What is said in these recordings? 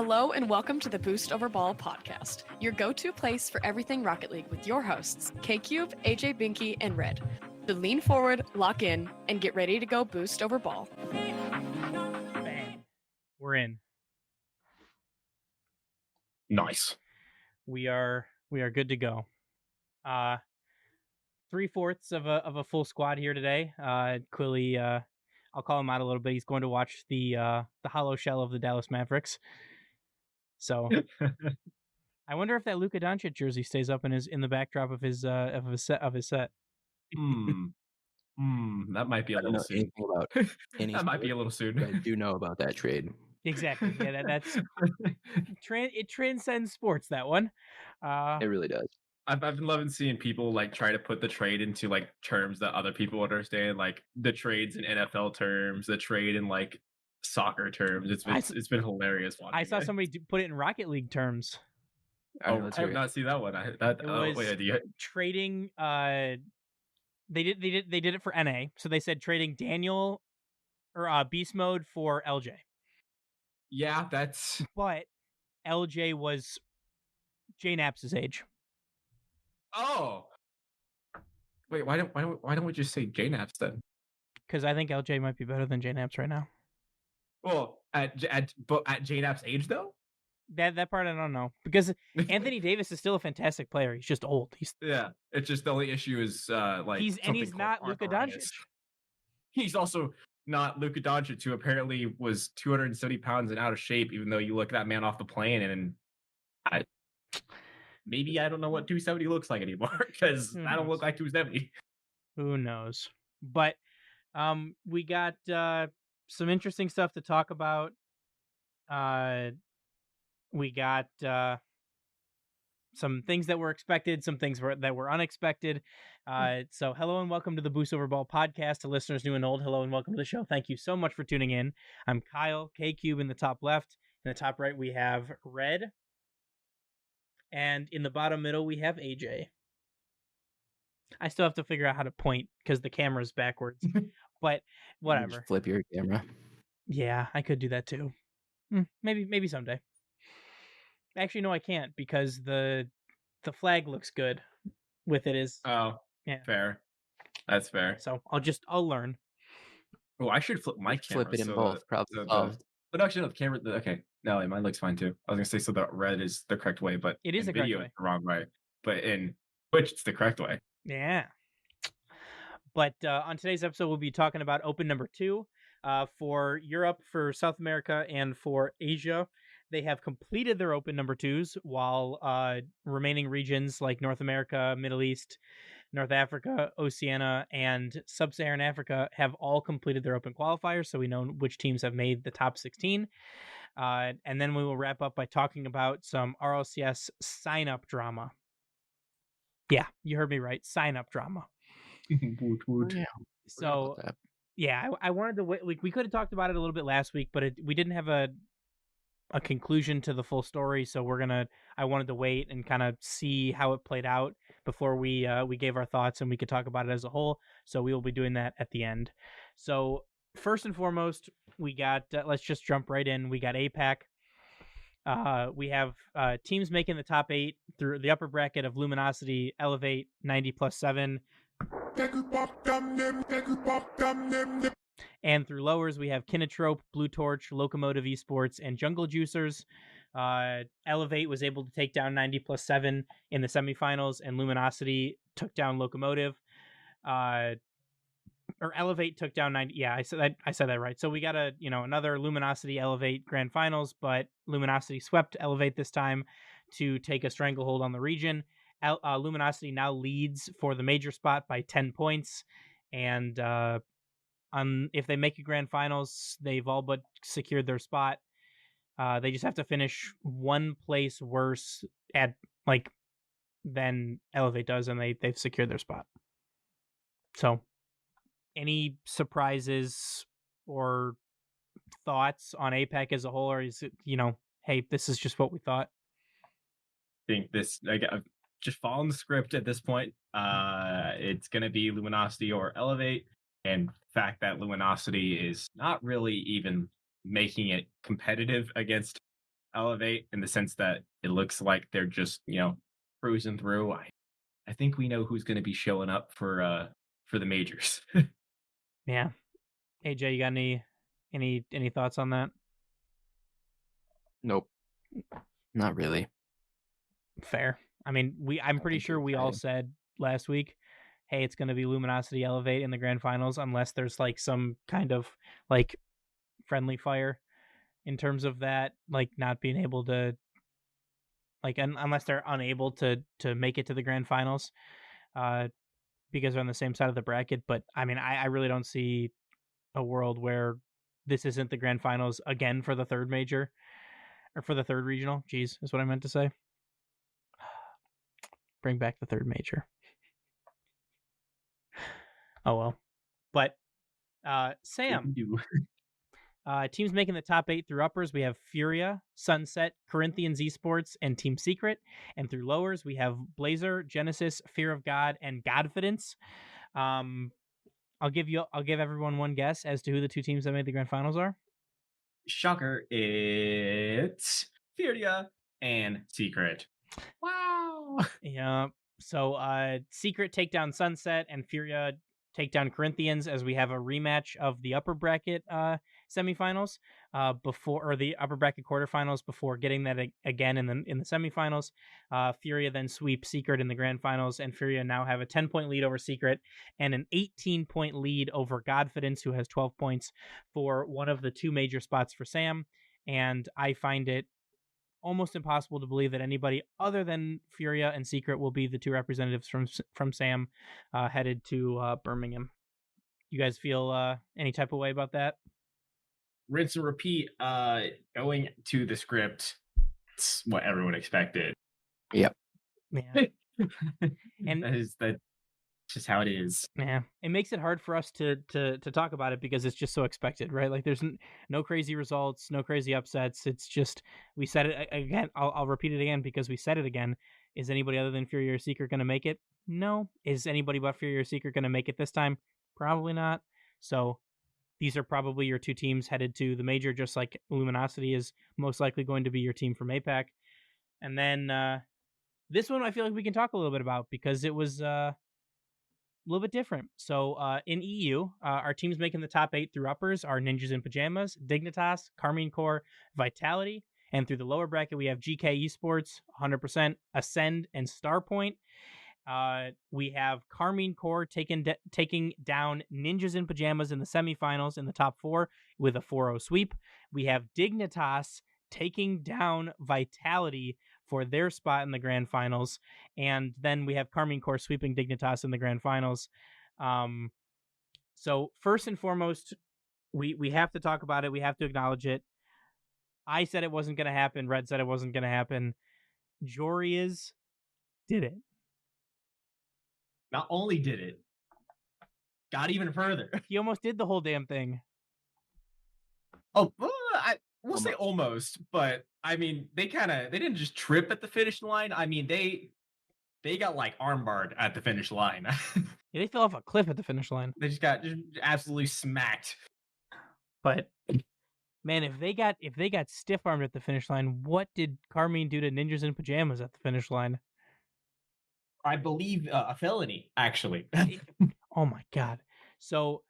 Hello and welcome to the Boost Over Ball podcast, your go-to place for everything Rocket League with your hosts, K-Cube, AJ Binky, and Red. So lean forward, lock in, and get ready to go Boost Over Ball. Bang. We're in. Nice. We are good to go. 3/4 of a full squad here today. Quilly, I'll call him out a little bit. He's going to watch the hollow shell of the Dallas Mavericks. So I wonder if that Luka Doncic jersey stays up in the backdrop of his set. That might be a little soon. That might be a little soon. I do know about that trade. Exactly. Yeah, that's it transcends sports, that one. It really does. I've been loving seeing people like try to put the trade into like terms that other people understand, like the trades in NFL terms, the trade in like soccer terms. It's been hilarious watching. I saw somebody put it in Rocket League terms. I have not seen that one. Trading. They did it for NA. So they said trading Daniel or Beast Mode for LJ. Yeah, that's. But LJ was Jay Naps' age. Oh. Wait, why don't we just say J Naps then? Because I think LJ might be better than J Naps right now. Well, at J Naps' age though. That part I don't know, because Anthony Davis is still a fantastic player. He's just old. Yeah. It's just the only issue is he's not Luka Doncic. He's also not Luka Doncic, who apparently was 270 pounds and out of shape, even though you look at that man off the plane and I don't know what 270 looks like anymore, because I don't look like 270. Who knows? But we got some interesting stuff to talk about. We got some things that were expected, some things that were unexpected. So hello and welcome to the Boost Over Ball podcast. To listeners new and old, hello and welcome to the show. Thank you so much for tuning in. I'm Kyle, K-Cube in the top left. In the top right, we have Red. And in the bottom middle, we have AJ. I still have to figure out how to point because the camera's backwards. But whatever. Just flip your camera. Yeah, I could do that too. Maybe someday. Actually, no, I can't because the flag looks good with it. Fair. That's fair. So I'll learn. Oh, I should flip my camera. Flip it in both. Probably. But actually, no, the camera. Okay, no, mine looks fine too. I was gonna say so the red is the correct way, but it is the correct way. It's the wrong way. But in Twitch, it's the correct way. Yeah. But on today's episode, we'll be talking about Open number 2 for Europe, for South America, and for Asia. They have completed their Open number 2s, while remaining regions like North America, Middle East, North Africa, Oceania, and Sub-Saharan Africa have all completed their Open qualifiers, so we know which teams have made the top 16. And then we will wrap up by talking about some RLCS sign-up drama. Yeah, you heard me right. Sign-up drama. Yeah. So, yeah, I wanted to wait. We could have talked about it a little bit last week, but we didn't have a conclusion to the full story, so I wanted to wait and kind of see how it played out before we gave our thoughts and we could talk about it as a whole. So we will be doing that at the end. So first and foremost, we got let's just jump right in. We got APAC. We have teams making the top 8 through the upper bracket of Luminosity, Elevate, 90+7. And through lowers, we have Kinotrope, Blue Torch, Locomotive Esports, and Jungle Juicers. Elevate was able to take down 90+7 in the semifinals, and Luminosity took down Locomotive. Or Elevate took down 90. Yeah, I said that right. So we got another Luminosity Elevate Grand Finals, but Luminosity swept Elevate this time to take a stranglehold on the region. Luminosity now leads for the major spot by 10 points, and if they make a Grand Finals, they've all but secured their spot. They just have to finish one place worse than Elevate does, and they've secured their spot. So, any surprises or thoughts on APAC as a whole, or is it, hey, this is just what we thought? I think just following the script at this point. It's going to be Luminosity or Elevate, and the fact that Luminosity is not really even making it competitive against Elevate in the sense that it looks like they're just, cruising through. I think we know who's going to be showing up for the majors. Yeah. AJ, you got any thoughts on that? Nope. Not really. Fair. I mean, I'm pretty think sure they're we all exciting. said last week, hey, it's going to be Luminosity Elevate in the grand finals unless there's like some kind of like friendly fire in terms of that, like not being able to, like unless they're unable to make it to the grand finals, because they're on the same side of the bracket. But I mean, I really don't see a world where this isn't the grand finals again for the third major or for the third regional. Geez, is what I meant to say. Bring back the third major. Oh well. But Sam, teams making the top 8 through uppers, we have Furia, Sunset, Corinthians Esports, and Team Secret. And through lowers, we have Blazer, Genesis, Fear of God, and Godfidence. I'll give everyone one guess as to who the 2 teams that made the grand finals are. Shocker, it's Furia and Secret. Wow. Yeah. So Secret take down Sunset and Furia take down Corinthians as we have a rematch of the upper bracket semifinals or the upper bracket quarterfinals before getting that again in the semifinals. Furia then sweep Secret in the grand finals, and Furia now have a 10-point lead over Secret and an 18-point lead over Godfidence, who has 12 points for one of the 2 major spots for Sam. And I find it almost impossible to believe that anybody other than Furia and Secret will be the 2 representatives from Sam headed to Birmingham. You guys feel any type of way about that? Rinse and repeat. Going to the script, it's what everyone expected. Yep. Yeah. And that's just how it is. Yeah, it makes it hard for us to talk about it because it's just so expected, right? Like there's no crazy results, no crazy upsets. It's just, we said it again. I'll repeat it again because we said it again. Is anybody other than Fury or Secret going to make it? No. Is anybody but Fury or Secret going to make it this time? Probably not. So these are probably your 2 teams headed to the major, just like Luminosity is most likely going to be your team from APAC. And then this one I feel like we can talk a little bit about because it was a little bit different. So in EU, our teams making the top 8 through uppers are Ninjas in Pajamas, Dignitas, Karmine Corps, Vitality. And through the lower bracket, we have GK Esports, 100%, Ascend, and Starpoint. We have Karmine Corps taking down Ninjas in Pajamas in the semifinals in the top 4 with a 4-0 sweep. We have Dignitas taking down Vitality for their spot in the grand finals. And then we have Karmine Corps sweeping Dignitas in the grand finals. So first and foremost, we have to talk about it. We have to acknowledge it. I said it wasn't going to happen. Red said it wasn't going to happen. Jorias did it. Not only did it, got even further. He almost did the whole damn thing. Oh, we'll say almost, but I mean, they didn't just trip at the finish line. I mean, they got like armbarred at the finish line. Yeah, they fell off a cliff at the finish line. They just got absolutely smacked. But man, if they got stiff armed at the finish line, what did Karmine do to Ninjas in Pajamas at the finish line? I believe a felony, actually. Oh my god! So,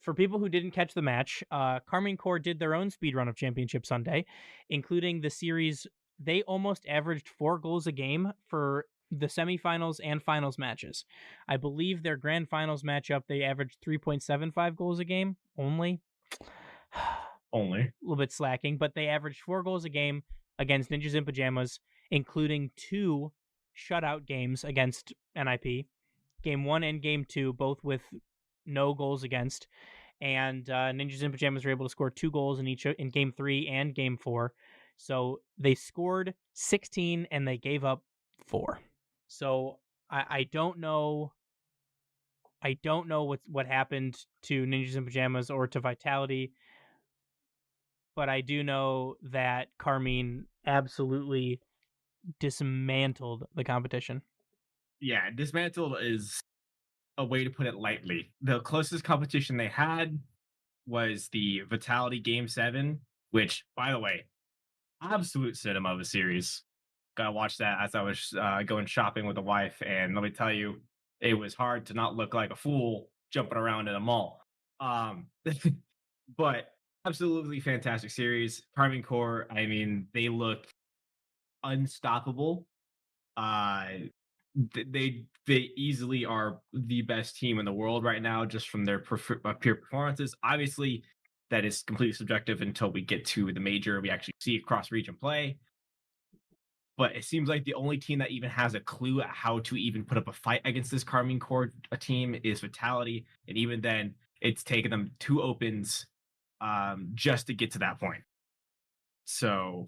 for people who didn't catch the match, Karmine Corps did their own speed run of Championship Sunday, including the series. They almost averaged 4 goals a game for the semifinals and finals matches. I believe their grand finals matchup, they averaged 3.75 goals a game only. Only. A little bit slacking, but they averaged 4 goals a game against Ninjas in Pajamas, including 2 shutout games against NIP. Game 1 and Game 2, both with no goals against. And Ninjas in Pajamas were able to score 2 goals in Game 3 and Game 4. So they scored 16 and they gave up 4. So I don't know. I don't know what happened to Ninjas in Pajamas or to Vitality, but I do know that Karmine absolutely dismantled the competition. Yeah, dismantled is a way to put it lightly. The closest competition they had was the Vitality Game 7, which, by the way, absolute cinema of a series. Gotta watch that as I was going shopping with the wife, and let me tell you, it was hard to not look like a fool jumping around in a mall. Um, but absolutely fantastic series. Carmine Core, I mean, they look unstoppable. Uh, they easily are the best team in the world right now, just from their pure performances. Obviously, that is completely subjective until we get to the major. We actually see cross region play. But it seems like the only team that even has a clue at how to even put up a fight against this Carmine Core team is Vitality, and even then, it's taken them 2 opens just to get to that point. So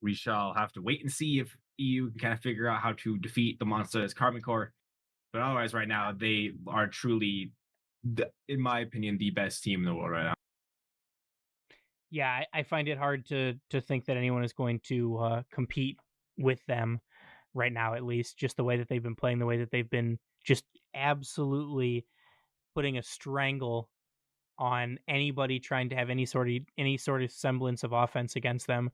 we shall have to wait and see if EU can kind of figure out how to defeat the monster as Carmine Core. But otherwise, right now, they are truly, in my opinion, the best team in the world right now. Yeah, I find it hard to think that anyone is going to compete with them right now, at least just the way that they've been playing, the way that they've been just absolutely putting a strangle on anybody trying to have any sort of semblance of offense against them.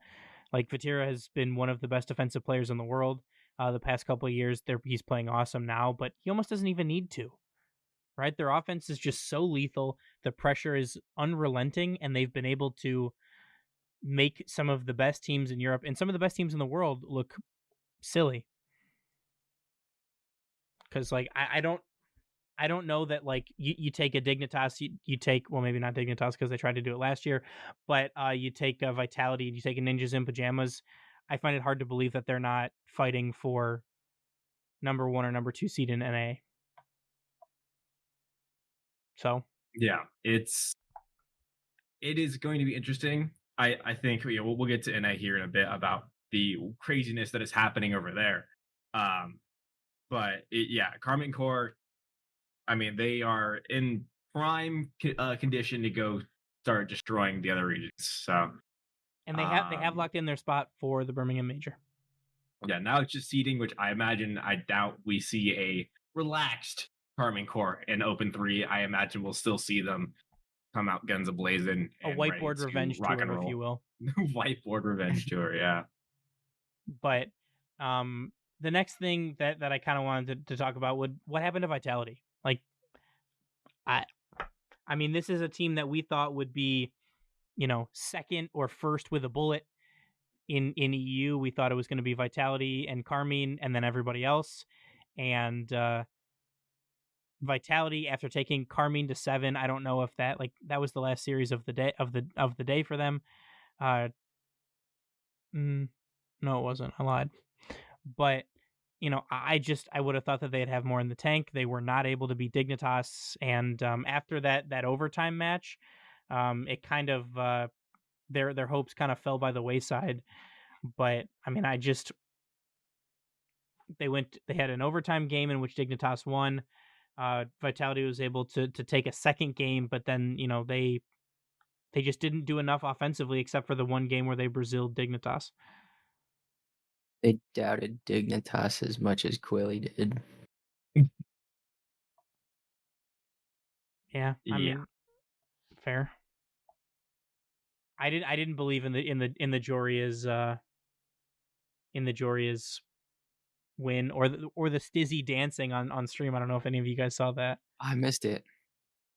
Like Vatira has been one of the best defensive players in the world the past couple of years. He's playing awesome now, but he almost doesn't even need to. Right? Their offense is just so lethal. The pressure is unrelenting, and they've been able to make some of the best teams in Europe and some of the best teams in the world look silly. Because like I don't know that like you take a Dignitas, you take, well, maybe not Dignitas because they tried to do it last year, but you take a Vitality and you take a Ninjas in Pajamas. I find it hard to believe that they're not fighting for number 1 or number 2 seed in NA. So yeah, it is going to be interesting. I think we'll get to NA here in a bit about the craziness that is happening over there. But Carmine Core, I mean, they are in prime condition to go start destroying the other regions. So, and they have locked in their spot for the Birmingham Major. Yeah, now it's just seeding, which I doubt we see a relaxed Carmine Core in Open 3. I imagine we'll still see them come out guns a-blazing. A whiteboard revenge tour, if you will. Whiteboard revenge tour, yeah. But the next thing that I kind of wanted to talk about what happened to Vitality. Like, I mean, this is a team that we thought would be, second or first with a bullet in EU. We thought it was going to be Vitality and Carmine and then everybody else. And Vitality, after taking Carmine to 7, I don't know if that was the last series of the day for them. No, it wasn't. I lied. But I would have thought that they'd have more in the tank. They were not able to beat Dignitas, and after that overtime match, it kind of their hopes kind of fell by the wayside. But I mean, they had an overtime game in which Dignitas won. Vitality was able to take a second game, but then they just didn't do enough offensively, except for the one game where they Braziled Dignitas. They doubted Dignitas as much as Quilly did. Yeah, I mean, fair. I didn't believe in the Joria's win or the Stizzy dancing on stream. I don't know if any of you guys saw that. I missed it.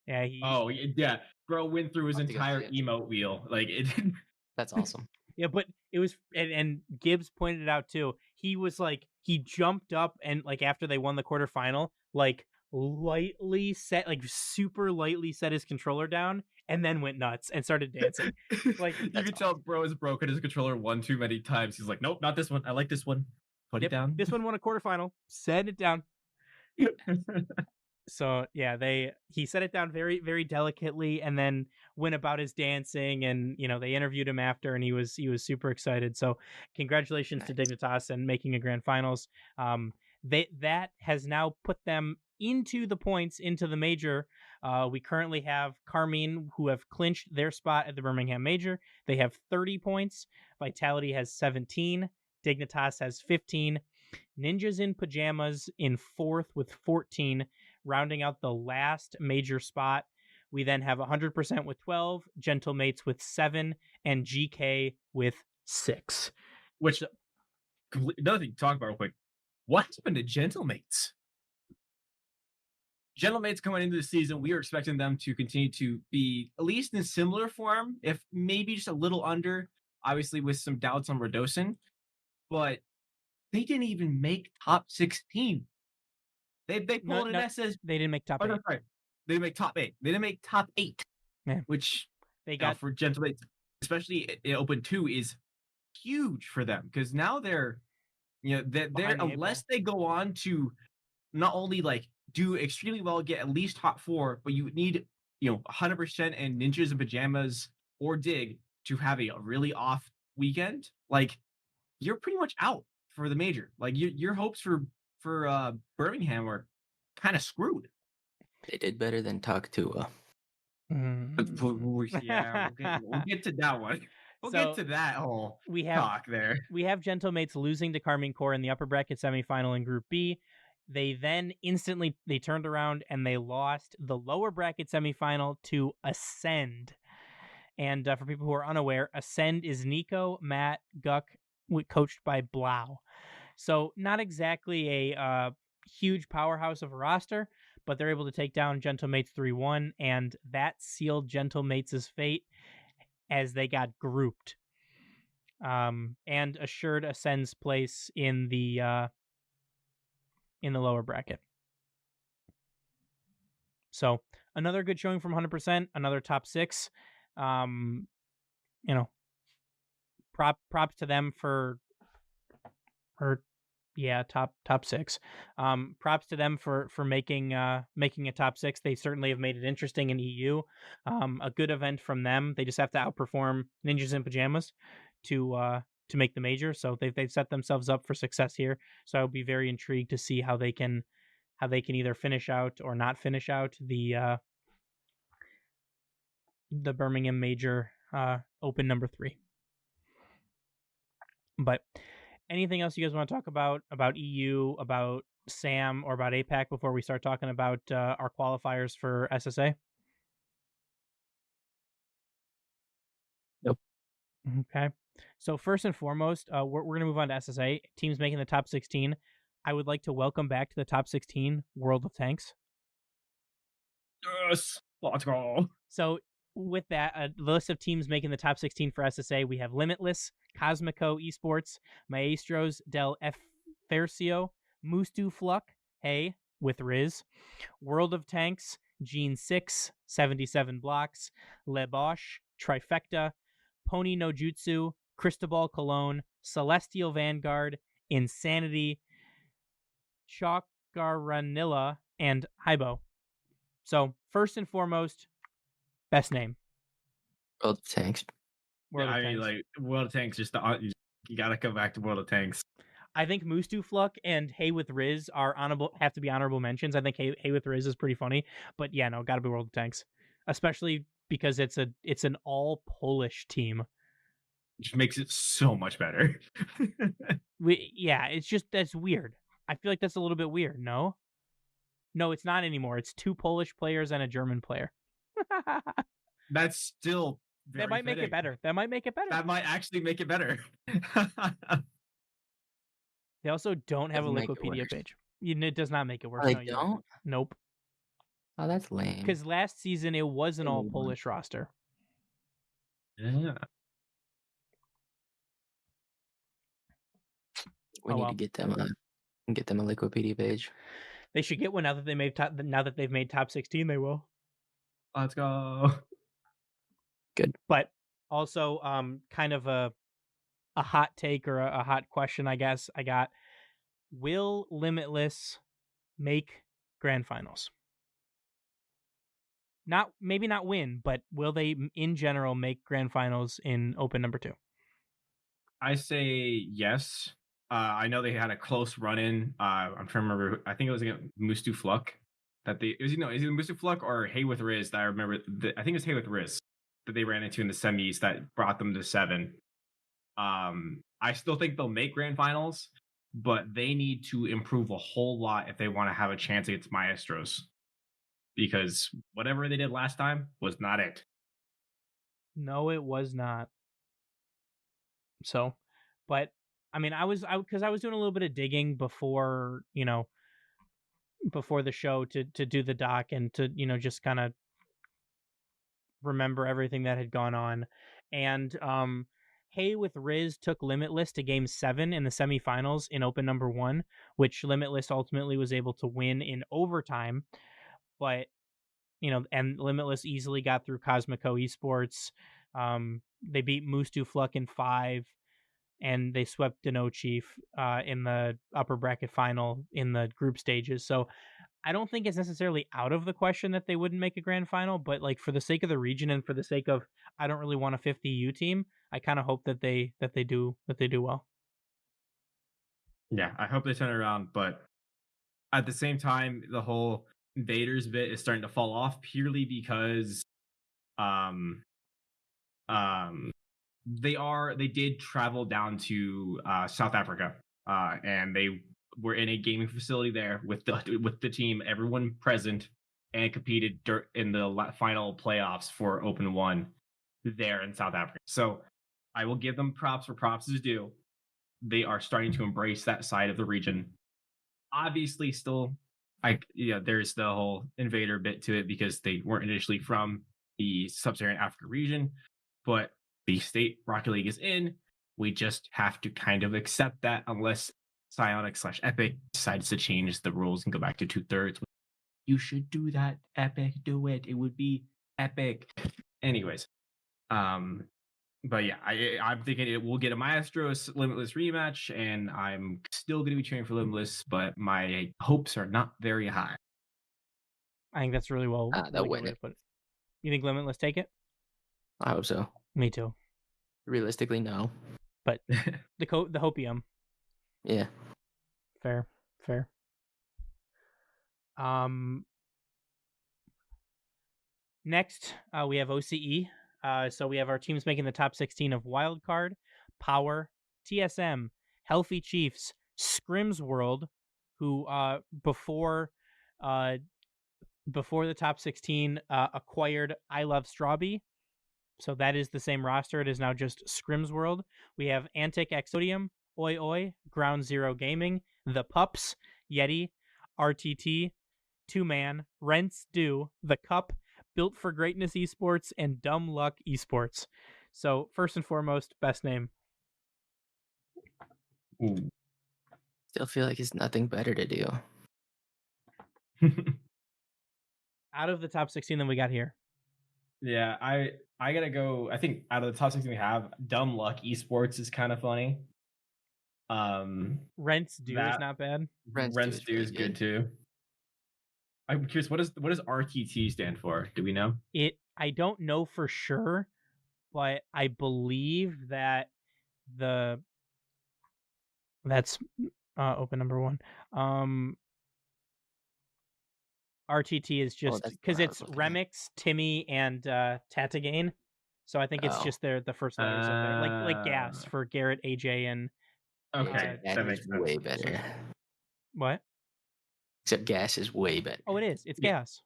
Yeah, bro went through his entire emote wheel. Like it. That's awesome. Yeah, but it was, and Gibbs pointed it out too. He was like, he jumped up and like after they won the quarterfinal, like super lightly set his controller down and then went nuts and started dancing. Like you could tell bro has broken his controller one too many times. He's like, nope, not this one. I like this one. Put it down. This one won a quarterfinal. Set it down. So yeah, he set it down very, very delicately and then went about his dancing, and they interviewed him after and he was super excited. So congratulations to Dignitas and making a grand finals. That has now put them into the points into the major. We currently have Carmine, who have clinched their spot at the Birmingham Major. They have 30 points. Vitality has 17. Dignitas has 15. Ninjas in Pajamas in 4th with 14, rounding out the last major spot. We then have 100% with 12, Gentlemates with 7, and GK with 6. Which another thing to talk about real quick. What happened to Gentlemates? Gentlemates coming into the season, we are expecting them to continue to be at least in similar form, if maybe just a little under, obviously with some doubts on Radosin, but they didn't even make top 16. They pulled an SS. They didn't make top Oh, 8. no, sorry. They didn't make top 8. They didn't make top 8. Yeah. Which They got for Gentlemates, especially in Open 2, is huge for them because now they're they're Behind the 8 unless ball. they go on to not only like do extremely well, get at least top 4, but you need 100% and Ninjas and Pajamas or Dig to have a really off weekend. Like you're pretty much out for the major. Like your hopes for Birmingham are kind of screwed. They did better than Taktua. Yeah, we'll get to that one. We'll get to that whole talk there. We have Gentlemates losing to Carmine Corps in the upper bracket semifinal in Group B. They then instantly turned around and they lost the lower bracket semifinal to Ascend. And for people who are unaware, Ascend is Nico, Matt, Guck, coached by Blau. So not exactly a huge powerhouse of a roster, but they're able to take down Gentlemates 3-1, and that sealed Gentlemates' fate as they got grouped, and assured Ascend's place in the lower bracket. So another good showing from 100%, another top 6. Props to them for top 6. Props to them for making a top 6. They certainly have made it interesting in EU. A good event from them. They just have to outperform Ninjas in Pajamas to make the major. So they've set themselves up for success here. So I'll be very intrigued to see how they can either finish out or not finish out the Birmingham major open number 3. But anything else you guys want to talk about EU, about SAM, or about APAC before we start talking about our qualifiers for SSA? Nope. Okay. So first and foremost, we're going to move on to SSA. Teams making the top 16. I would like to welcome back to the top 16 World of Tanks. Yes, let's go. So with that, the list of teams making the top 16 for SSA, we have Limitless, Cosmico Esports, Maestros del Fercio, Mustu Fluck, Hey, with Riz, World of Tanks, Gene 6, 77 Blocks, Le Bosch, Trifecta, Pony no Jutsu, Cristobal Cologne, Celestial Vanguard, Insanity, Chakaranilla, and Hybo. So first and foremost, best name. World of Tanks. World of Tanks. Just you gotta go back to World of Tanks. I think Mustu Fluck and Hey with Riz have to be honorable mentions. I think Hey with Riz is pretty funny, but yeah, no, gotta be World of Tanks, especially because it's an all Polish team, which makes it so much better. It's just that's weird. I feel like that's a little bit weird. No, it's not anymore. It's 2 Polish players and a German player. That's still that might fitting. Make it better. That might make it better. That might actually make it better. They also don't have a Liquipedia page. It does not make it worse. Oh, they don't? Nope. Oh, that's lame. Because last season it was an all Polish roster. Yeah. We need to get them a Liquipedia page. They should get one now that they've made top 16. They will. Let's go. Good. But also, kind of a hot take or a hot question, I guess. I got: will Limitless make grand finals? Maybe not win, but will they, in general, make grand finals in Open number 2? I say yes. I know they had a close run-in. I'm trying to remember. I think it was against Mustu Fluck. Is it Mustu Fluck or Hey with Riz that I remember? I think it was Hey with Riz that they ran into in the semis that brought them to 7. I still think they'll make grand finals, but they need to improve a whole lot if they want to have a chance against Maestros, because whatever they did last time was not it. No, it was not. So, but I mean, because I was doing a little bit of digging before, before the show to do the doc and to, just kind of remember everything that had gone on. And Hay with Riz took Limitless to game 7 in the semifinals in open number 1, which Limitless ultimately was able to win in overtime. But, and Limitless easily got through Cosmico Esports. They beat Mustu Fluck in 5, and they swept Deno Chief in the upper bracket final in the group stages. So I don't think it's necessarily out of the question that they wouldn't make a grand final, but like for the sake of the region and for the sake of I don't really want a 50U team, I kind of hope that they do well. Yeah, I hope they turn it around, but at the same time, the whole Invaders bit is starting to fall off purely because they did travel down to South Africa, and they were in a gaming facility there with the team, everyone present, and competed in the final playoffs for Open 1 there in South Africa. So I will give them props where props is due. They are starting to embrace that side of the region. Obviously, still, there's the whole invader bit to it because they weren't initially from the sub-Saharan Africa region, but the state Rocket League is in. We just have to kind of accept that unless Psyonix/Epic decides to change the rules and go back to 2/3. You should do that, Epic. Do it. It would be epic. Anyways, but yeah, I'm thinking it will get a Maestros Limitless rematch, and I'm still going to be cheering for Limitless, but my hopes are not very high. I think that's really well. They'll win it. Put it. You think Limitless take it? I hope so. Me too. Realistically, no. But the hopium. Yeah. Fair. Next, we have OCE. So we have our teams making the top 16 of Wildcard, Power, TSM, Healthy Chiefs, Scrims World, who before the top 16 acquired I Love Strawby. So that is the same roster. It is now just Scrims World. We have Antic Exodium, Oi Oi, Ground Zero Gaming, The Pups, Yeti, RTT, Two Man, Rents Do, The Cup, Built for Greatness Esports, and Dumb Luck Esports. So first and foremost, best name. Ooh. Still feel like it's nothing better to do. Out of the top 16 that we got here. Yeah, I gotta go. I think out of the top 16 we have, Dumb Luck Esports is kind of funny. Rents Do is not bad. Rents Do is good too. I'm curious, what does RTT stand for? Do we know? I don't know for sure, but I believe that that's open number 1. RTT is just because it's Remix, Timmy, and Tatagain. So I think it's just the first letters of it, like Gas for Garrett, AJ, and okay, that makes sense. Way better. What? Except Gas is way better. Oh, it is. It's Gas.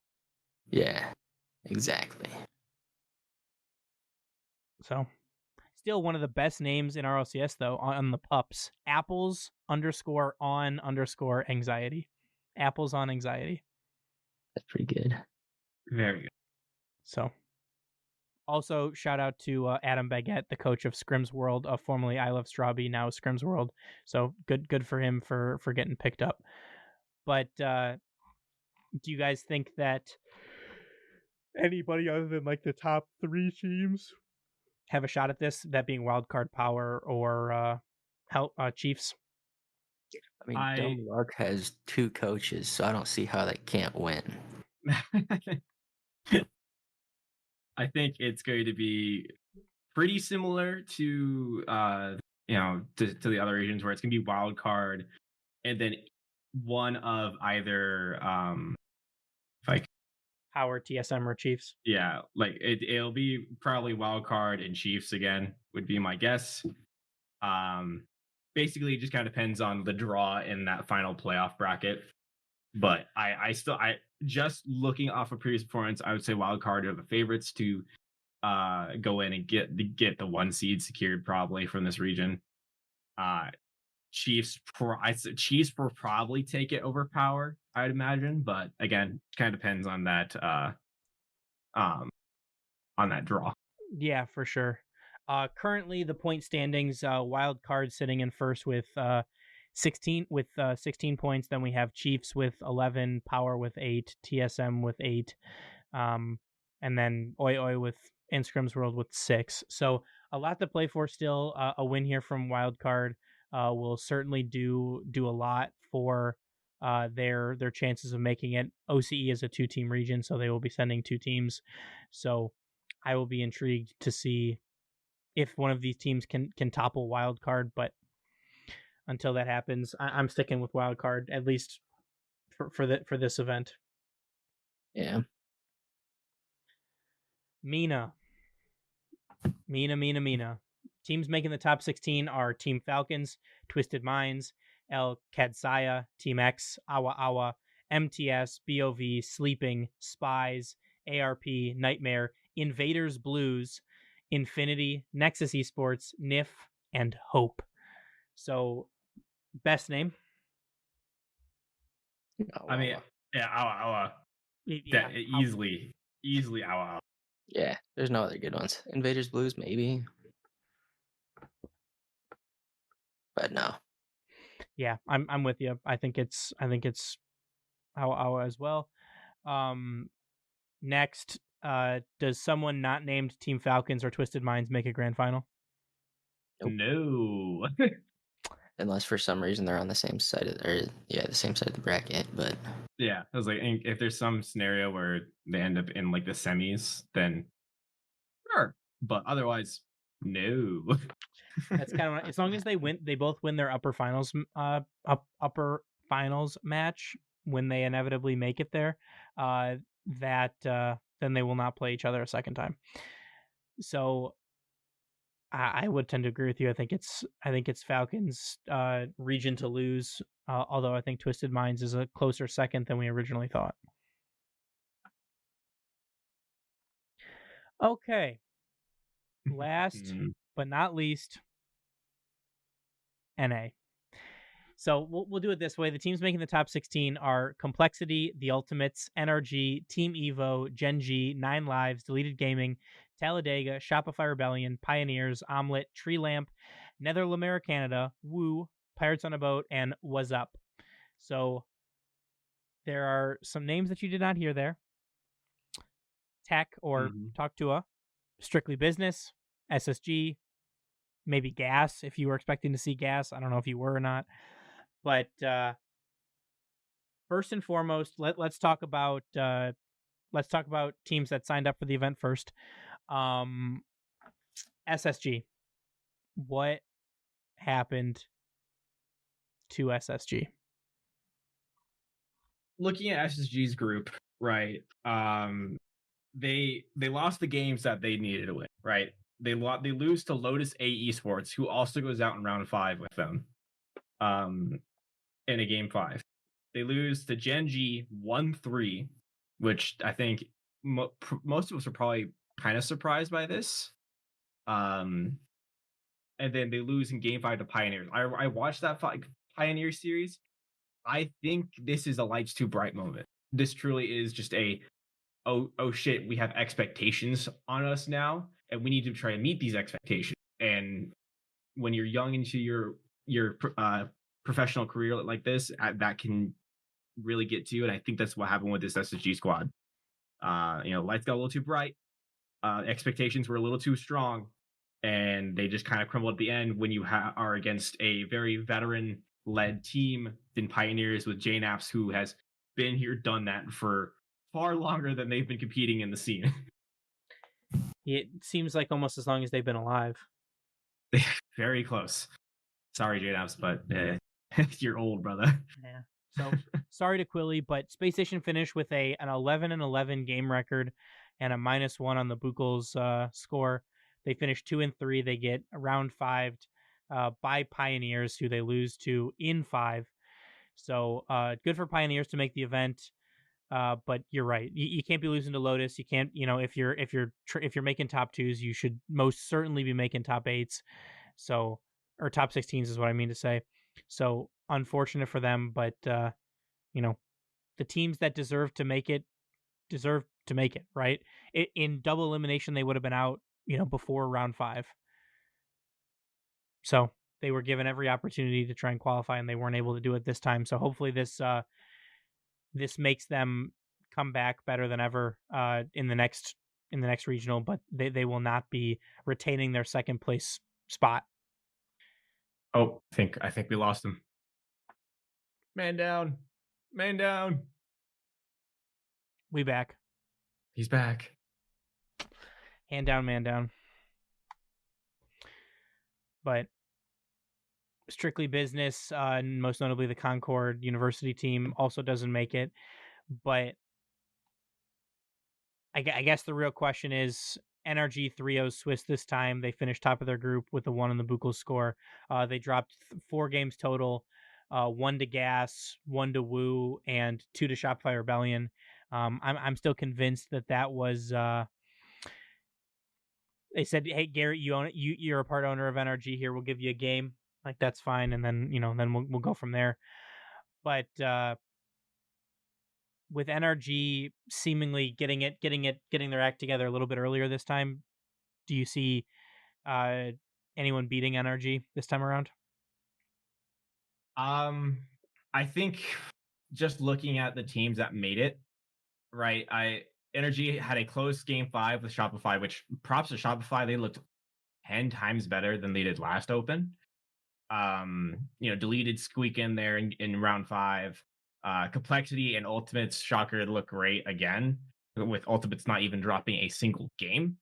Yeah, exactly. So, still one of the best names in RLCS though on the pups. Apples _on _anxiety. Apples on anxiety. That's pretty good. Very good. So, also shout out to Adam Baguette, the coach of Scrims World, formerly I Love Strawby, now Scrims World. So good for him for getting picked up. But do you guys think that anybody other than like the top 3 teams have a shot at this? That being Wildcard, Power, or Chiefs? I mean, Dumb Luck has 2 coaches, so I don't see how they can't win. I think it's going to be pretty similar to to the other regions where it's going to be wild card, and then one of either like Power, TSM, or Chiefs. Yeah, like it'll be probably wild card and Chiefs again would be my guess. Basically, it just kind of depends on the draw in that final playoff bracket. But I just looking off of previous performance, I would say wild card are the favorites to go in and get the 1 seed secured probably from this region. Chiefs Chiefs will probably take it over Power, I'd imagine, but again, kind of depends on that um on that draw. Yeah, for sure. Currently, the point standings: Wild Card sitting in first with 16 points. Then we have Chiefs with 11, Power with 8, TSM with 8, and then Oi Oi with and Scrims World with 6. So a lot to play for still. A win here from Wild Card will certainly do a lot for their chances of making it. OCE is a 2-team region, so they will be sending 2 teams. So I will be intrigued to see if one of these teams can topple Wild Card, but until that happens, I'm sticking with Wild Card, at least for this event. Yeah. Mina. Teams making the top 16 are Team Falcons, Twisted Minds, El Kadsaya, Team X, Awa Awa, MTS, BOV, Sleeping, Spies, ARP, Nightmare, Invaders Blues, Infinity, Nexus Esports, NIF, and Hope. So, best name? I mean, yeah, Awa. Yeah, easily Awa. Yeah, there's no other good ones. Invaders Blues, maybe. But no. Yeah, I'm with you. I think it's Awa as well. Next, does someone not named Team Falcons or Twisted Minds make a grand final? Nope. No. Unless for some reason they're on the same side of the same side of the bracket, but Yeah, I was like, if there's some scenario where they end up in like the semis, then sure. But otherwise, no. That's kind of as long as they both win their upper finals match when they inevitably make it there. Then they will not play each other a second time. So I would tend to agree with you. I think it's Falcons region to lose. Although I think Twisted Minds is a closer second than we originally thought. Okay. Last but not least, NA. So we'll do it this way. The teams making the top 16 are Complexity, The Ultimates, NRG, Team Evo, Gen G, 9 Lives, Deleted Gaming, Talladega, Shopify Rebellion, Pioneers, Omelet, Tree Lamp, Nether Lamera Canada, Woo, Pirates on a Boat, and Was Up. So there are some names that you did not hear there. Tech or Talk2a, Strictly Business, SSG, maybe Gas if you were expecting to see Gas. I don't know if you were or not. But first and foremost, let's talk about teams that signed up for the event first. SSG. What happened to SSG? Looking at SSG's group, right? They lost the games that they needed to win, right? They lose to Lotus A Esports, who also goes out in round 5 with them. In a game 5. They lose to Gen G 1-3, which I think most of us are probably kind of surprised by this. And then they lose in game 5 to Pioneers. I watched that Pioneer series. I think this is a lights too bright moment. This truly is just a oh shit, we have expectations on us now, and we need to try and meet these expectations. And when you're young into your professional career like this, that can really get to you. And I think that's what happened with this SSG squad. Lights got a little too bright. Expectations were a little too strong, and they just kind of crumbled at the end when you are against a very veteran-led team in Pioneers with JNaps, who has been here, done that for far longer than they've been competing in the scene. It seems like almost as long as they've been alive. Very close. Sorry, JNaps, but you're old, brother. Yeah. So sorry to Quilly, but Space Station finished with an 11-11 game record and a -1 on the Buchholz score. They finished 2-3. They get round 5 by Pioneers, who they lose to in 5. So good for Pioneers to make the event. But you're right. You can't be losing to Lotus. You can't, if you're making top twos, you should most certainly be making top eights. So, or top 16s is what I mean to say. So unfortunate for them, but the teams that deserve to make it, right? In double elimination, they would have been out, before round 5. So they were given every opportunity to try and qualify, and they weren't able to do it this time. So hopefully this makes them come back better than ever in the next regional, but they will not be retaining their second place spot. Oh, I think we lost him. Man down. We back. He's back. Hand down, man down. But strictly business, most notably the Concord University team also doesn't make it. But I guess the real question is NRG 3-0 Swiss this time. They finished top of their group with a 1 on the Buchel score. They dropped 4 games total, 1 to Gas, 1 to Woo, and 2 to Shopify Rebellion. I'm still convinced that was. They said, "Hey Garrett, you own it. You're a part owner of NRG here. We'll give you a game. Like that's fine, and then then we'll go from there." But with NRG seemingly getting their act together a little bit earlier this time, do you see anyone beating NRG this time around? I think just looking at the teams that made it, right? NRG had a close game 5 with Shopify, which props to Shopify. They looked 10 times better than they did last open. Deleted Squeak in there in round 5. Complexity and Ultimates, shocker, look great again, with Ultimates not even dropping a single game.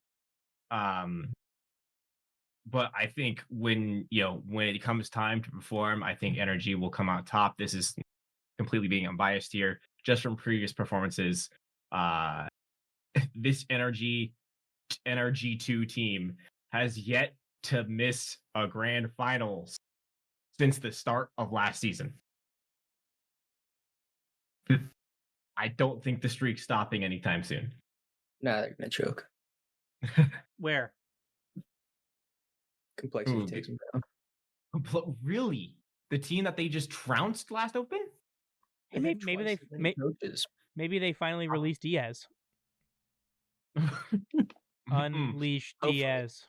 But I think when it comes time to perform, I think NRG will come out top. This is completely being unbiased here, just from previous performances. This NRG2 team has yet to miss a grand finals since the start of last season. I don't think the streak's stopping anytime soon. Nah, they're gonna choke. Where? Complexity takes them down. Really? The team that they just trounced last open? Hey, maybe they finally released Diaz. Unleash Diaz.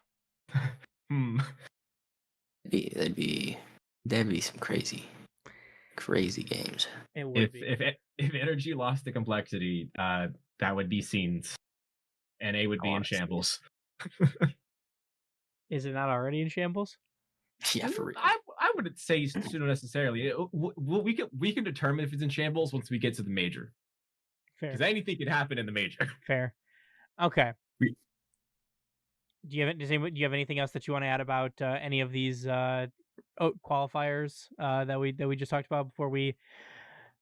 That'd be some crazy games. It would if NRG lost to Complexity, that would be scenes. NA would be in shambles. Is it not already in shambles? Yeah, for real. I wouldn't say necessarily. We can determine if it's in shambles once we get to the major. Fair. Because anything could happen in the major. Fair. Okay. Do you have anything else that you want to add about any of these qualifiers that we just talked about before we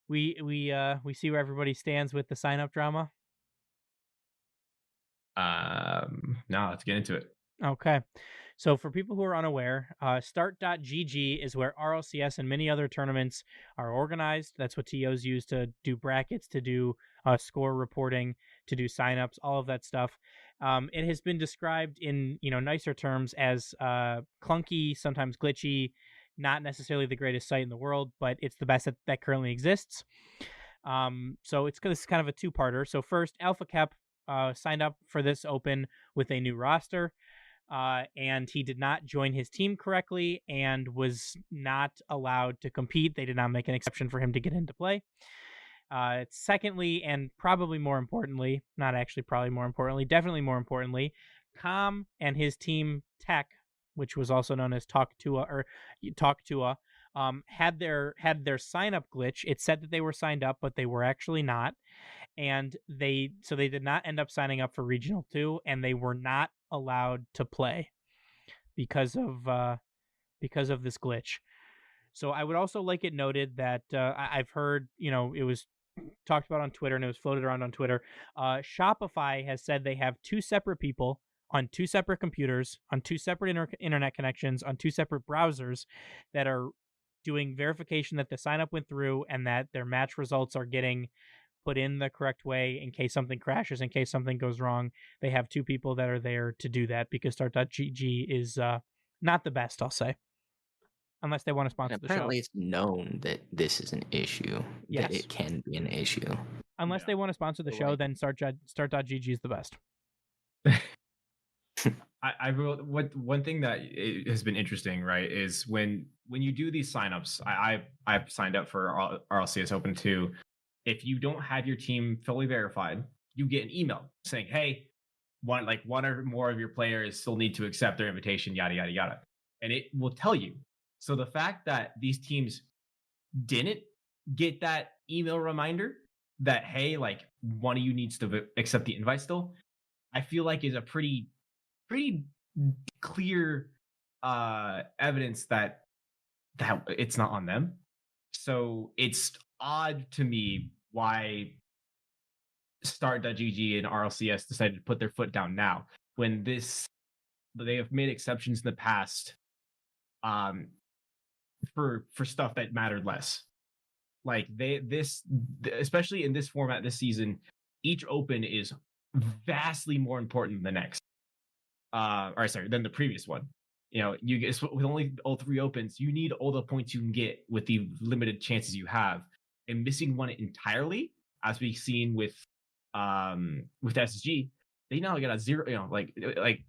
see where everybody stands with the sign up drama? No, let's get into it. Okay. So for people who are unaware, start.gg is where RLCS and many other tournaments are organized. That's what TOs use to do brackets, to do score reporting, to do signups, all of that stuff. It has been described in nicer terms as clunky, sometimes glitchy, not necessarily the greatest site in the world, but it's the best that currently exists. So it's kind of a two-parter. So first, Alpha Cap signed up for this open with a new roster. And he did not join his team correctly and was not allowed to compete. They did not make an exception for him to get into play. Secondly, and probably more importantly, not actually probably more importantly, definitely more importantly, Com and his team Tech, which was also known as TalkTua, had their sign up glitch. It said that they were signed up, but they were actually not. And they did not end up signing up for Regional 2, and they were not allowed to play because of this glitch. So I would also like it noted that I've heard, it was talked about on Twitter and it was floated around on Twitter. Shopify has said they have 2 separate people on 2 separate computers, on 2 separate internet connections, on 2 separate browsers that are doing verification that the sign up went through and that their match results are getting put in the correct way in case something crashes, in case something goes wrong. They have 2 people that are there to do that because Start.gg is not the best, I'll say, unless they want to And sponsor the show. apparently, it's known that this is an issue. Yes. That it can be an issue. Unless they want to sponsor the So, show, like- then Start.gg is the best. I will. One thing that has been interesting, right, is when you do these signups. I've signed up for RLCS Open 2. If you don't have your team fully verified, you get an email saying, "Hey, one or more of your players still need to accept their invitation." Yada yada yada, and it will tell you. So the fact that these teams didn't get that email reminder that, hey, like, one of you needs to accept the invite still, I feel like is a pretty clear evidence that it's not on them. So it's odd to me why Start.gg and RLCS decided to put their foot down now when they have made exceptions in the past for stuff that mattered less. Like especially in this format this season, each open is vastly more important than the next. Than the previous one. You know, you get with only all 3 opens, you need all the points you can get with the limited chances you have. And missing one entirely, as we've seen with SSG, they now get a 0. You know, like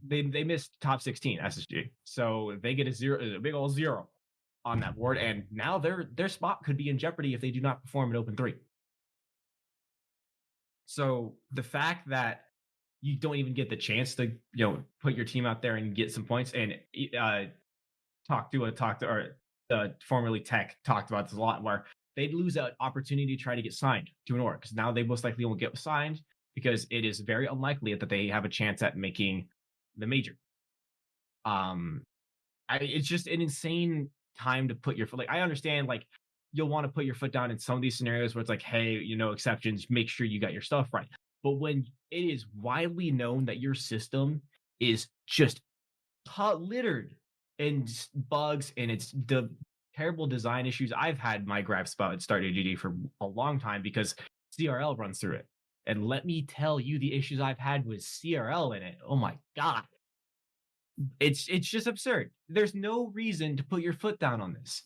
they missed top 16 SSG, so they get a big old 0 on that board, and now their spot could be in jeopardy if they do not perform in Open 3. So the fact that you don't even get the chance to, put your team out there and get some points, and formerly Tech talked about this a lot, where they'd lose an opportunity to try to get signed to an org, because now they most likely won't get signed because it is very unlikely that they have a chance at making the major. It's just an insane time to put your foot. Like, I understand, like, you'll want to put your foot down in some of these scenarios where it's like, hey, exceptions, make sure you got your stuff right. But when it is widely known that your system is just littered in bugs and it's the terrible design issues, I've had my gripes about Start.gg for a long time because CRL runs through it. And let me tell you the issues I've had with CRL in it. Oh my God. It's just absurd. There's no reason to put your foot down on this,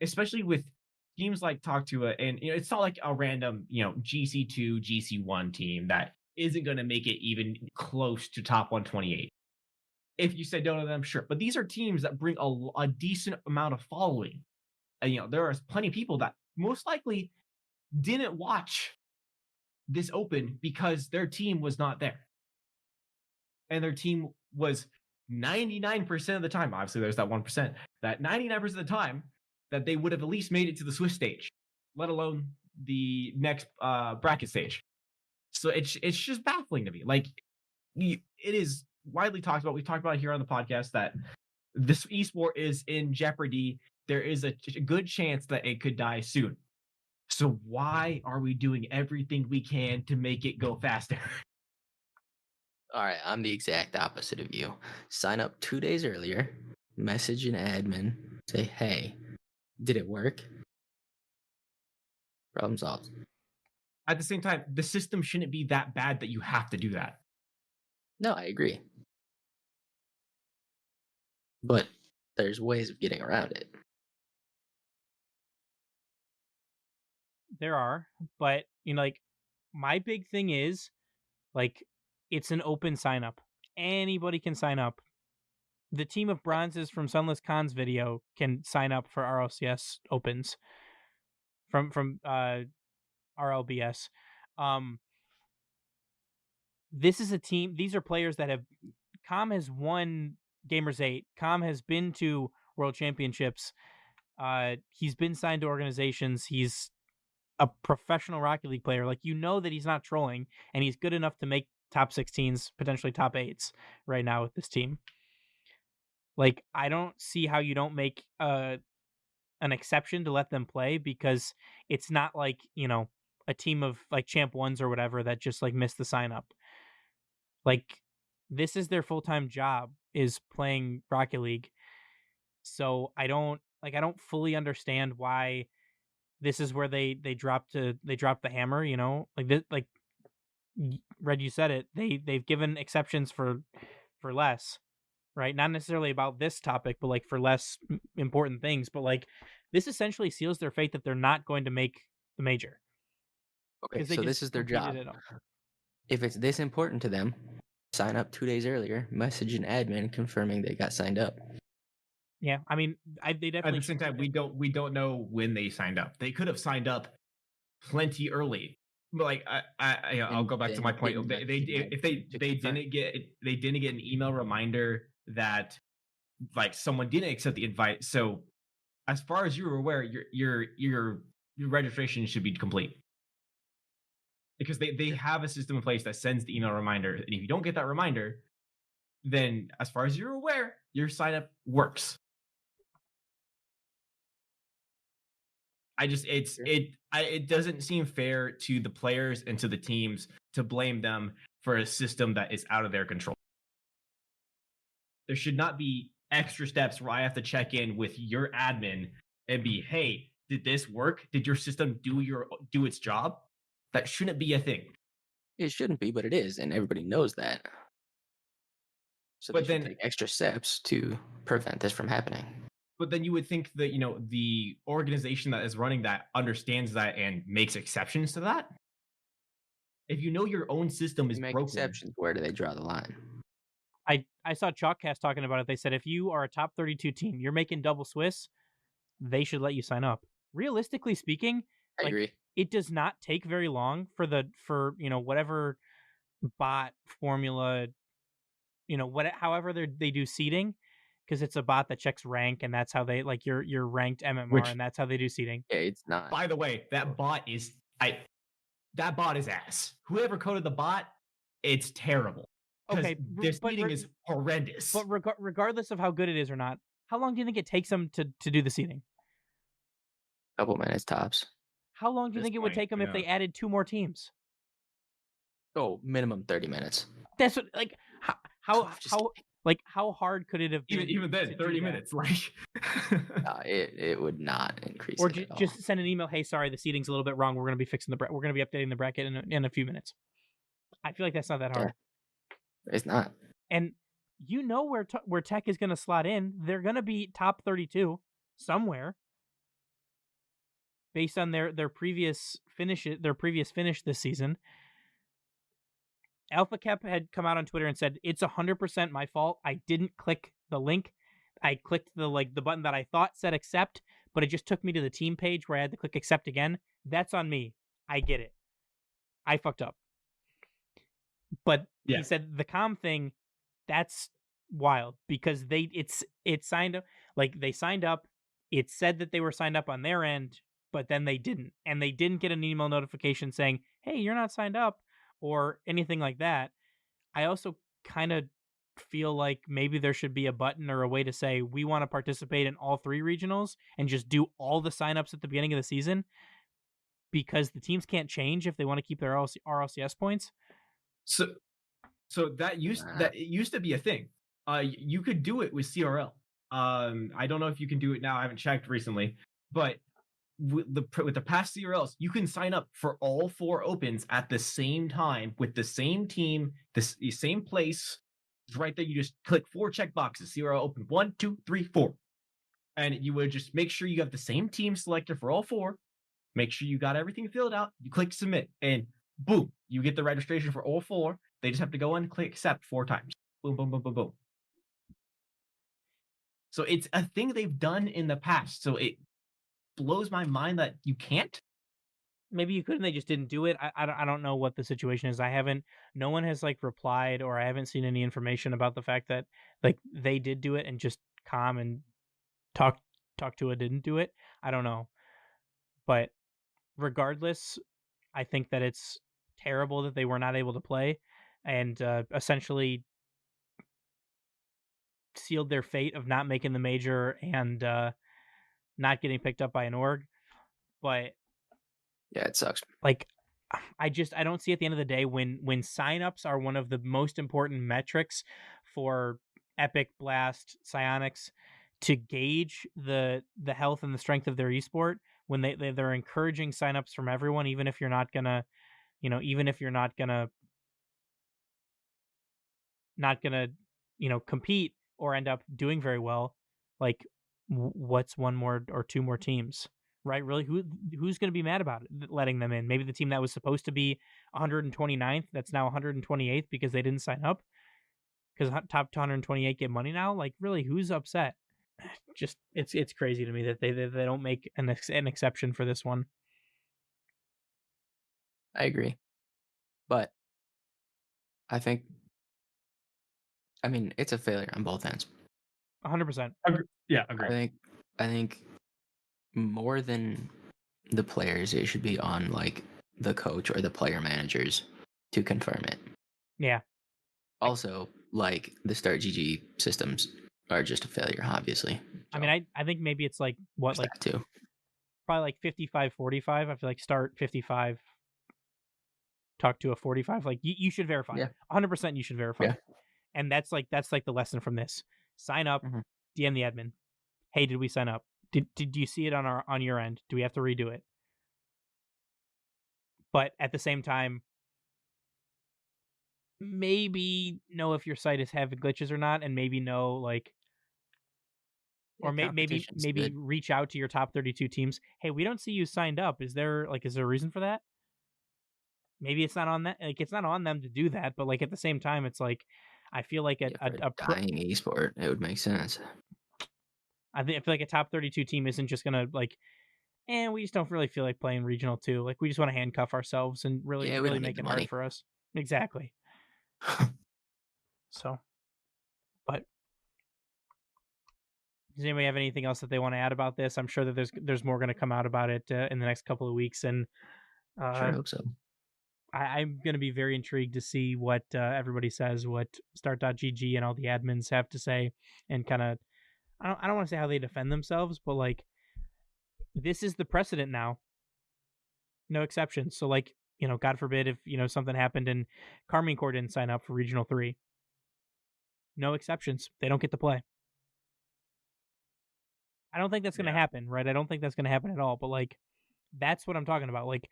especially with teams like Talk2a, and it's not like a random GC2, GC1 team that isn't going to make it even close to top 128. If you said no to them, sure, but these are teams that bring a decent amount of following, and there are plenty of people that most likely didn't watch this open because their team was not there, and their team was 99% of the time. Obviously, there's that 1%. That 99% of the time that they would have at least made it to the Swiss stage, let alone the next bracket stage. So it's just baffling to me. Like, it is widely talked about. We've talked about it here on the podcast that this esport is in jeopardy. There is a good chance that it could die soon. So why are we doing everything we can to make it go faster? All right, I'm the exact opposite of you. Sign up 2 days earlier, message an admin, say, hey, did it work? Problem solved. At the same time, the system shouldn't be that bad that you have to do that. No, I agree. But there's ways of getting around it. There are, but like, my big thing is, like, it's an open sign up. Anybody can sign up. The team of bronzes from Sunless Khan's video can sign up for RLCS opens from RLBS. This is a team. These are players that have. Com has won Gamers 8. Com has been to World Championships. He's been signed to organizations. He's a professional Rocket League player. Like, that he's not trolling, and he's good enough to make top 16s, potentially top 8s right now with this team. Like, I don't see how you don't make an exception to let them play, because it's not like, a team of like Champ 1s or whatever that just like missed the sign up. Like, this is their full-time job, is playing Rocket League. So I don't fully understand why this is where they dropped the hammer, you know, like this, like Red, you said it, they've given exceptions for less, right? Not necessarily about this topic, but like for less important things. But like this essentially seals their fate that they're not going to make the major Okay, because they so just this is their repeated job. it all. If it's this important to them, sign up 2 days earlier, message an admin confirming they got signed up. Yeah, I mean, they At definitely. the same time, we don't know when they signed up. They could have signed up plenty early. But like I'll And go back to then my point. didn't They message an if admin to confirm. they didn't get an email reminder that like someone didn't accept the invite. So as far as you were aware, your registration should be complete. Because they have a system in place that sends the email reminder. And if you don't get that reminder, then as far as you're aware, your sign up works. It doesn't seem fair to the players and to the teams to blame them for a system that is out of their control. There should not be extra steps where I have to check in with your admin and be, hey, did this work? Did your system do its job? That shouldn't be a thing. It shouldn't be, but it is, and everybody knows that. So But they should then- take extra steps to prevent this from happening. But then you would think that, you know, the organization that is running that understands that and makes exceptions to that. If you know your own system is Make broken, exceptions. Where do they draw the line? I saw Chalkcast talking about it. They said if you are a top 32 team, you're making double Swiss, they should let you sign up. Realistically speaking, I agree. it does not take very long for you know, whatever bot formula, you know, however they do seeding, because it's a bot that checks rank, and that's how they like your ranked MMR, and that's how they do seeding. Yeah, it's not. by the way, that bot is ass. Whoever coded the bot, it's terrible. Okay, their seeding is horrendous. But regardless of how good it is or not, how long do you think it takes them to do the seeding? Couple minutes tops. How long do you This think it would point, take them if they added 2 more teams? Oh, minimum 30 minutes. That's what, like, how Just how hard could it have been? even then, to 30 do that? minutes. Like, it would not increase. Or it at all. just send an email. Hey, sorry, the seating's a little bit wrong. We're going to be fixing we're going to be updating the bracket in a few minutes. I feel like that's not that hard. It's not. And you know where Tech is going to slot in. They're going to be top 32 somewhere based on their previous finish this season. Alpha Cap had come out on Twitter and said, it's 100% my fault. I didn't click the link. I clicked the button that I thought said accept, but it just took me to the team page where I had to click accept again. That's on me. I get it. I fucked up. But Yeah. he said the comm thing, that's wild because it signed up, like they signed up. It said that they were signed up on their end, but then they didn't. And they didn't get an email notification saying, hey, you're not signed up or anything like that. I also kind of feel like maybe there should be a button or a way to say we want to participate in all 3 regionals and just do all the signups at the beginning of the season because the teams can't change if they want to keep their RLCS points. So that used to be a thing. You could do it with CRL. I don't know if you can do it now. I haven't checked recently, but with the past CRLs, you can sign up for all 4 opens at the same time with the same team, the same place. It's right there. You just click 4 check boxes. CRL open 1, 2, 3, 4, and you would just make sure you have the same team selected for all 4. Make sure you got everything filled out. You click submit, and boom, you get the registration for all 4. They just have to go in and click accept 4 times. Boom, boom, boom, boom, boom. So it's a thing they've done in the past. So it blows my mind that you can't. Maybe you could and they just didn't do it. I don't know what the situation is. No one has like replied, or I haven't seen any information about the fact that like they did do it and just Calm and Talk to it didn't do it. I don't know. But regardless, I think that it's terrible that they were not able to play and essentially sealed their fate of not making the major and not getting picked up by an org. But yeah, it sucks. Like, I don't see at the end of the day when signups are one of the most important metrics for Epic, Blast, Psyonix to gauge the health and the strength of their esport. when they're encouraging signups from everyone, even if you're not gonna, even if you're not gonna, compete or end up doing very well, like what's one more or two more teams, right? Really, who's going to be mad about it, letting them in? Maybe the team that was supposed to be 129th, that's now 128th because they didn't sign up, because top 228 get money now. Like, really, who's upset? Just it's crazy to me that they don't make an exception for this one. I agree, but I think, I mean, it's a failure on both ends. 100%. Yeah, I agree. think more than the players, it should be on like the coach or the player managers to confirm it. Yeah. Also, like the Start GG systems are just a failure, obviously. I mean, I think maybe it's like what, like that too. probably like 55-45. I feel like start 55, talk to a 45. Like you should verify. Yeah. 100% you should verify. Yeah. And that's like the lesson from this. Sign up, Mhm. DM the admin. Hey, did we sign up? Did you see it on your end? Do we have to redo it? But at the same time, maybe know if your site is having glitches or not, and maybe know like, or maybe good. reach out to your top 32 teams. Hey, we don't see you signed up. Is there a reason for that? Maybe it's not on that. Like, it's not on them to do that. But like at the same time, it's like, I feel like Yeah, for a dying esport, it would make sense. I feel like a top 32 team isn't just gonna like, and we just don't really feel like playing regional 2. Like, we just want to handcuff ourselves and really Yeah, we don't make need it the hard money. for us. Exactly. So, but does anybody have anything else that they want to add about this? I'm sure that there's more going to come out about it in the next couple of weeks, and Sure hope so. I'm going to be very intrigued to see what everybody says, what Start.gg and all the admins have to say, and kind of, I don't want to say how they defend themselves, but like, this is the precedent now. No exceptions. So like, God forbid if, something happened and Carmine Corps didn't sign up for Regional 3. No exceptions. They don't get to play. I don't think that's going to happen, right? I don't think that's going to happen at all. But like, that's what I'm talking about. Like,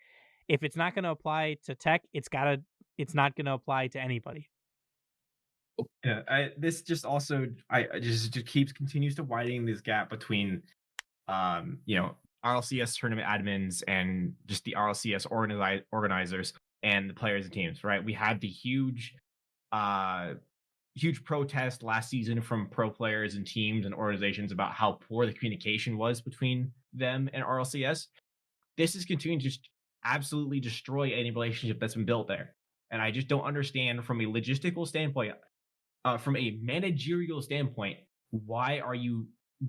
if it's not going to apply to tech, it's not going to apply to anybody. Yeah, this just also I just continues to widening this gap between RLCS tournament admins and just the RLCS organizers and the players and teams, right? We had the huge protest last season from pro players and teams and organizations about how poor the communication was between them and RLCS. This is continuing to just absolutely destroy any relationship that's been built there. And I just don't understand from a logistical standpoint, from a managerial standpoint, why are you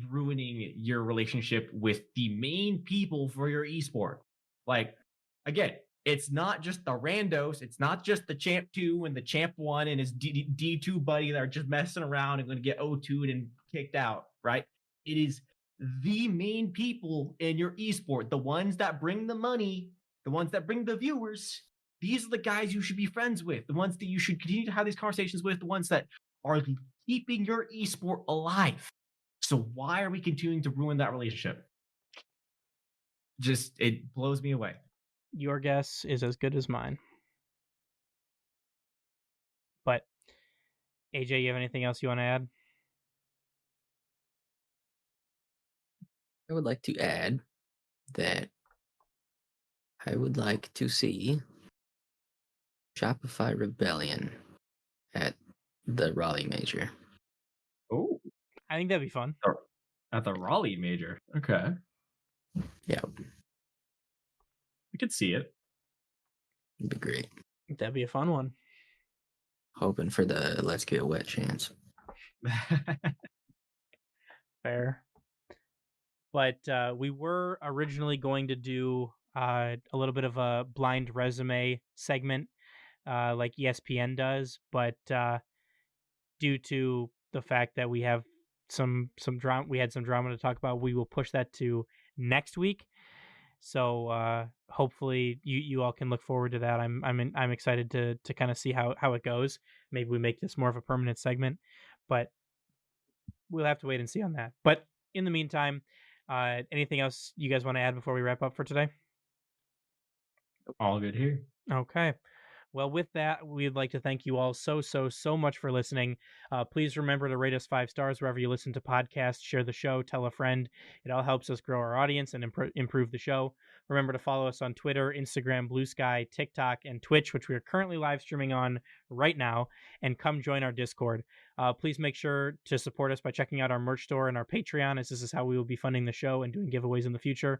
ruining your relationship with the main people for your esport? Like, again, it's not just the randos. It's not just the champ 2 and the champ 1 and his D2 buddy that are just messing around and going to get O2'd and kicked out, right? It is the main people in your esport, the ones that bring the money, the ones that bring the viewers. These are the guys you should be friends with, the ones that you should continue to have these conversations with, the ones that are keeping your esport alive. So why are we continuing to ruin that relationship? Just, it blows me away. Your guess is as good as mine. But AJ, you have anything else you want to add? I would like to add that I would like to see Shopify Rebellion at the Raleigh Major. Oh, I think that'd be fun. At the Raleigh Major. Okay. Yeah. We could see it. It'd be great. That'd be a fun one. Hoping for the Let's Get Wet chance. Fair. But we were originally going to do a little bit of a blind resume segment like ESPN does, but due to the fact that we have some drama, we had some drama to talk about, we will push that to next week. So hopefully you all can look forward to that. I'm excited to kind of see how it goes. Maybe we make this more of a permanent segment, but we'll have to wait and see on that. But in the meantime, Anything else you guys want to add before we wrap up for today? All good here. Okay. Well, with that, we'd like to thank you all so much for listening. Please remember to rate us 5 stars wherever you listen to podcasts, share the show, tell a friend. It all helps us grow our audience and improve the show. Remember to follow us on Twitter, Instagram, Blue Sky, TikTok, and Twitch, which we are currently live streaming on right now, and come join our Discord. Please make sure to support us by checking out our merch store and our Patreon, as this is how we will be funding the show and doing giveaways in the future.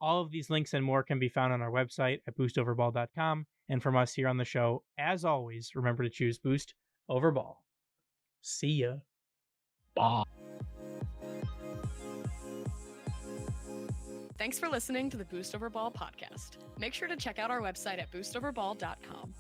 All of these links and more can be found on our website at boostoverball.com. And from us here on the show, as always, remember to choose Boost over Ball. See ya. Bye. Thanks for listening to the Boost Over Ball podcast. Make sure to check out our website at boostoverball.com.